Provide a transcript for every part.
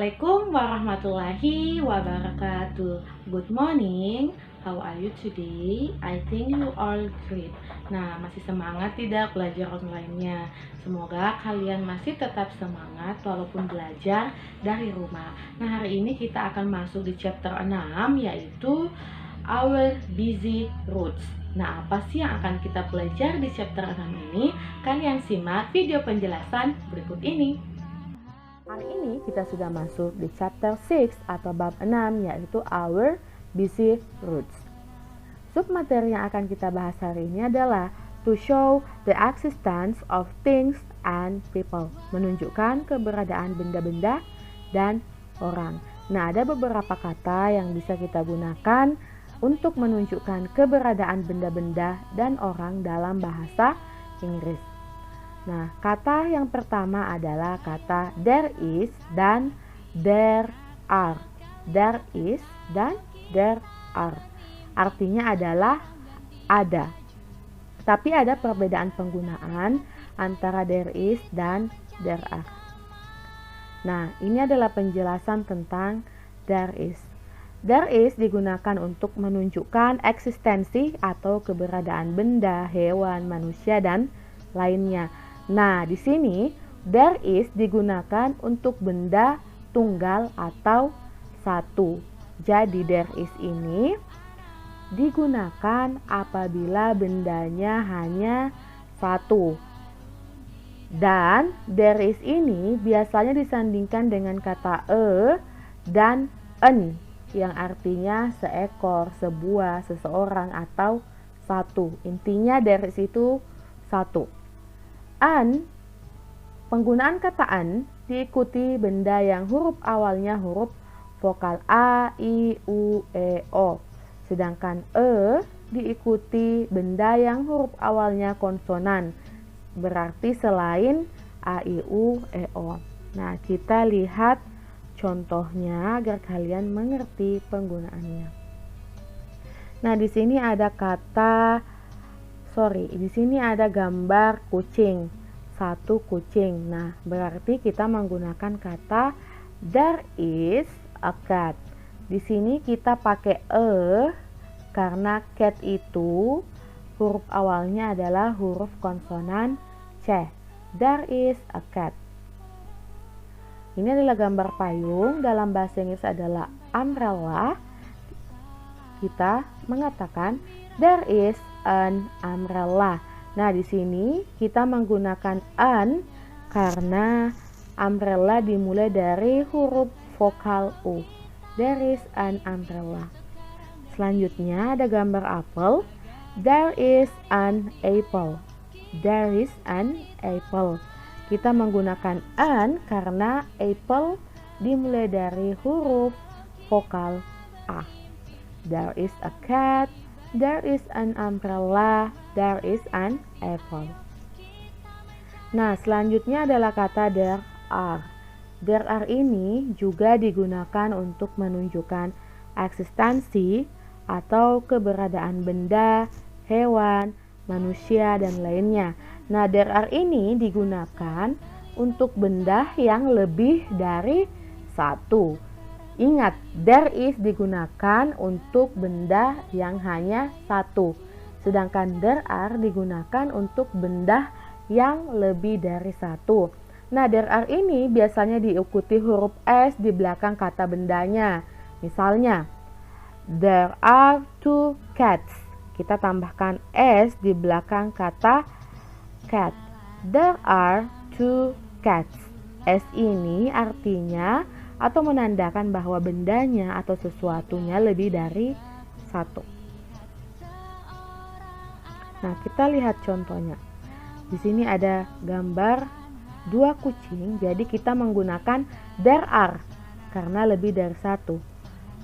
Assalamualaikum warahmatullahi wabarakatuh. Good morning. How are you today? I think you all great. Nah, masih semangat tidak belajar online-nya? Semoga kalian masih tetap semangat walaupun belajar dari rumah. Nah, hari ini kita akan masuk di chapter 6 yaitu Our Busy Roots. Nah, apa sih yang akan kita belajar di chapter 6 ini? Kalian simak video penjelasan berikut ini. Hari ini kita sudah masuk di chapter 6 atau bab 6 yaitu Our Busy Roots. Submateri yang akan kita bahas hari ini adalah to show the existence of things and people, menunjukkan keberadaan benda-benda dan orang. Nah, ada beberapa kata yang bisa kita gunakan untuk menunjukkan keberadaan benda-benda dan orang dalam bahasa Inggris. Nah, kata yang pertama adalah kata there is dan there are. There is dan there are. Artinya adalah ada. Tapi ada perbedaan penggunaan antara there is dan there are. Nah, ini adalah penjelasan tentang there is. There is digunakan untuk menunjukkan eksistensi atau keberadaan benda, hewan, manusia, dan lainnya. Nah, di sini there is digunakan untuk benda tunggal atau satu. Jadi there is ini digunakan apabila bendanya hanya satu. Dan there is ini biasanya disandingkan dengan kata dan an yang artinya seekor, sebuah, seseorang atau satu. Intinya there is itu satu. An, penggunaan kata an diikuti benda yang huruf awalnya huruf vokal A, I, U, E, O. Sedangkan diikuti benda yang huruf awalnya konsonan, berarti selain A, I, U, E, O. Nah, kita lihat contohnya agar kalian mengerti penggunaannya. Nah, di sini ada di sini ada gambar kucing, satu kucing. Nah, berarti kita menggunakan kata there is a cat. Di sini kita pakai karena cat itu huruf awalnya adalah huruf konsonan C. There is a cat. Ini adalah gambar payung, dalam bahasa Inggris adalah umbrella. Kita mengatakan there is an umbrella. Nah, di sini kita menggunakan an karena umbrella dimulai dari huruf vokal U. There is an umbrella. Selanjutnya ada gambar apel. There is an apple. There is an apple. Kita menggunakan an karena apple dimulai dari huruf vokal A. There is a cat. There is an umbrella. There is an apple. Nah, selanjutnya adalah kata there are. There are ini juga digunakan untuk menunjukkan eksistensi atau keberadaan benda, hewan, manusia, dan lainnya. Nah, there are ini digunakan untuk benda yang lebih dari satu. Ingat, there is digunakan untuk benda yang hanya satu. Sedangkan there are digunakan untuk benda yang lebih dari satu. Nah, there are ini biasanya diikuti huruf S di belakang kata bendanya. Misalnya, there are two cats. Kita tambahkan S di belakang kata cat. There are two cats. S ini artinya atau menandakan bahwa bendanya atau sesuatunya lebih dari satu. Nah, kita lihat contohnya. Di sini ada gambar dua kucing, jadi kita menggunakan there are karena lebih dari satu.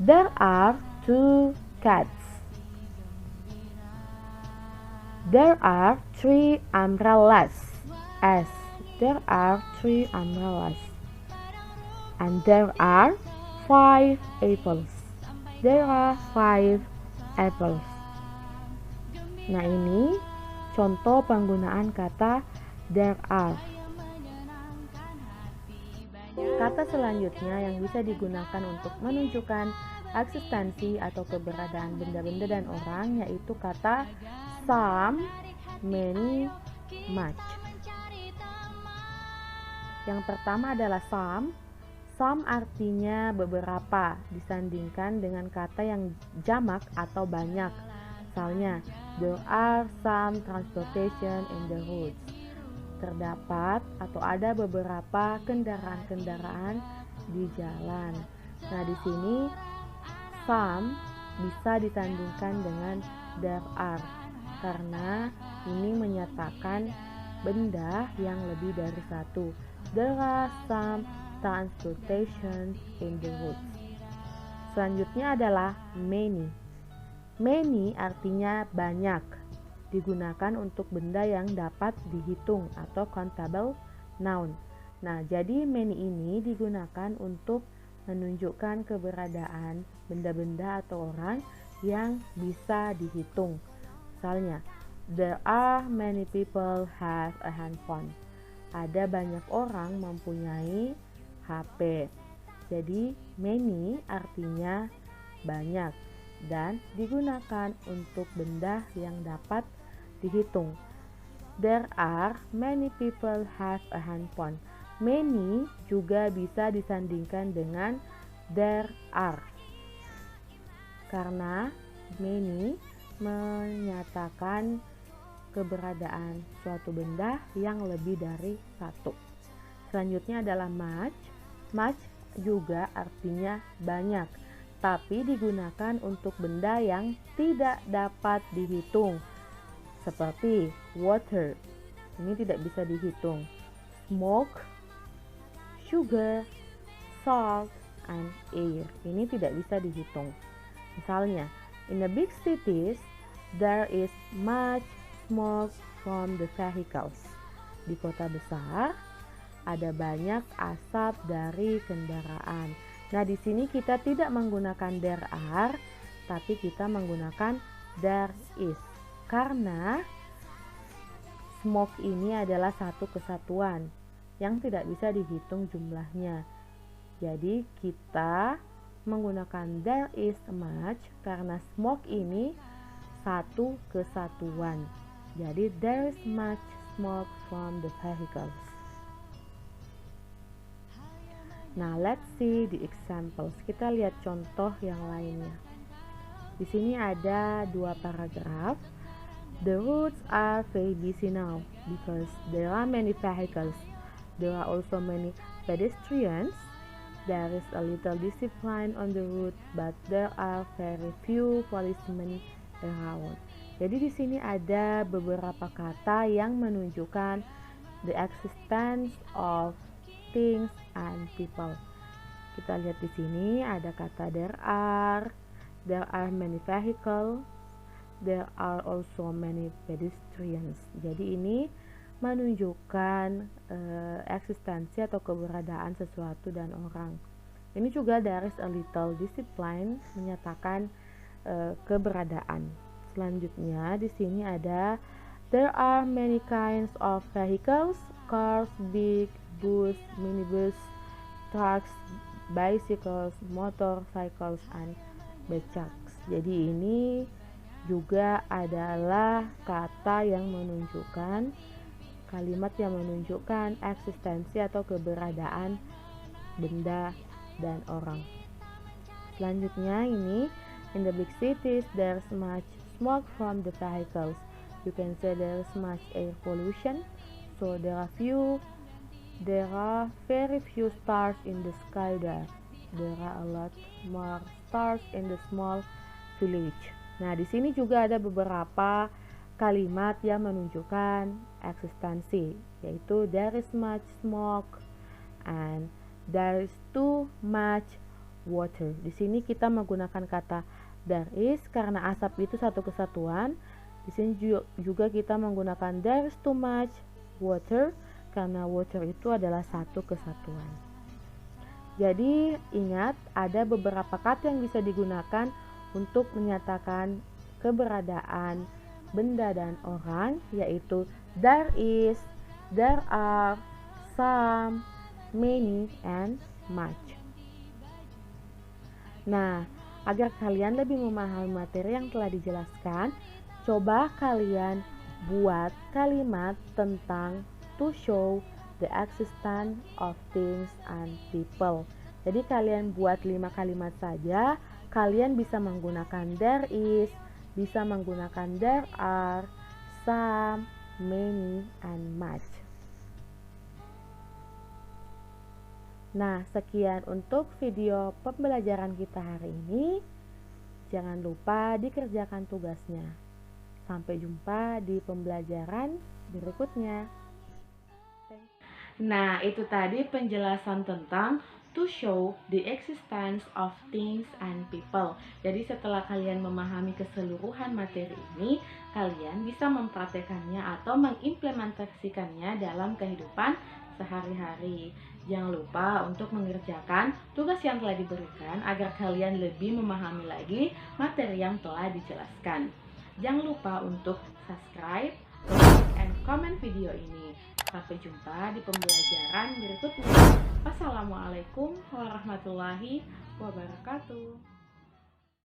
There are two cats. There are three umbrellas. S. There are three umbrellas. And there are 5 apples. There are 5 apples. Nah, ini contoh penggunaan kata there are. Kata selanjutnya yang bisa digunakan untuk menunjukkan eksistensi atau keberadaan benda-benda dan orang yaitu kata some, many, much. Yang pertama adalah some. Some artinya beberapa disandingkan dengan kata yang jamak atau banyak. Misalnya, there are some transportation in the roads. Terdapat atau ada beberapa kendaraan-kendaraan di jalan. Nah, di sini some bisa disandingkan dengan there are karena ini menyatakan benda yang lebih dari satu. There are some transportation in the woods. Selanjutnya adalah many. Many artinya banyak, digunakan untuk benda yang dapat dihitung atau countable noun. Nah, jadi many ini digunakan untuk menunjukkan keberadaan benda-benda atau orang yang bisa dihitung. Misalnya, there are many people have a handphone. Ada banyak orang mempunyai HP. Jadi many artinya banyak dan digunakan untuk benda yang dapat dihitung. There are many people have a handphone. Many juga bisa disandingkan dengan there are. Karena many menyatakan keberadaan suatu benda yang lebih dari satu. Selanjutnya adalah much. Much juga artinya banyak, tapi digunakan untuk benda yang tidak dapat dihitung. Seperti water, ini tidak bisa dihitung. Smoke, sugar, salt, and air, ini tidak bisa dihitung. Misalnya, in the big cities, there is much smoke from the vehicles. Di kota besar, ada banyak asap dari kendaraan. Nah, di sini kita tidak menggunakan there are, tapi kita menggunakan there is. Karena smoke ini adalah satu kesatuan yang tidak bisa dihitung jumlahnya. Jadi, kita menggunakan there is much karena smoke ini satu kesatuan. Jadi, there is much smoke from the vehicles. Nah, let's see the examples. Kita lihat contoh yang lainnya. Di sini ada dua paragraf. The roads are very busy now because there are many vehicles. There are also many pedestrians. There is a little discipline on the road, but there are very few policemen around. Jadi di sini ada beberapa kata yang menunjukkan the existence of things and people. Kita lihat di sini ada kata there are many vehicles, there are also many pedestrians. Jadi ini menunjukkan eksistensi atau keberadaan sesuatu dan orang. Ini juga there is a little discipline menyatakan keberadaan. Selanjutnya di sini ada there are many kinds of vehicles, cars, big, bus, minibus, trucks, bicycles, motorcycles, and becaks. Jadi ini juga adalah kata yang menunjukkan kalimat yang menunjukkan eksistensi atau keberadaan benda dan orang. Selanjutnya ini in the big cities there's much smoke from the vehicles. You can say there's much air pollution. So there are very few stars in the sky there. There are a lot more stars in the small village. Nah, di sini juga ada beberapa kalimat yang menunjukkan eksistensi, yaitu there is much smoke and there is too much water. Di sini kita menggunakan kata there is karena asap itu satu kesatuan. Di sini juga kita menggunakan there is too much water karena water itu adalah satu kesatuan. Jadi ingat ada beberapa kata yang bisa digunakan untuk menyatakan keberadaan benda dan orang, yaitu there is, there are, some, many, and much. Nah, agar kalian lebih memahami materi yang telah dijelaskan, coba kalian buat kalimat tentang to show the existence of things and people. Jadi kalian buat 5 kalimat saja. Kalian bisa menggunakan there is, bisa menggunakan there are, some, many, and much. Nah, sekian untuk video pembelajaran kita hari ini. Jangan lupa dikerjakan tugasnya. Sampai jumpa di pembelajaran berikutnya. Nah, itu tadi penjelasan tentang to show the existence of things and people. Jadi setelah kalian memahami keseluruhan materi ini, kalian bisa mempraktekannya atau mengimplementasikannya dalam kehidupan sehari-hari. Jangan lupa untuk mengerjakan tugas yang telah diberikan agar kalian lebih memahami lagi materi yang telah dijelaskan. Jangan lupa untuk subscribe, like, and comment video ini. Sampai jumpa di pembelajaran berikutnya. Wassalamualaikum warahmatullahi wabarakatuh.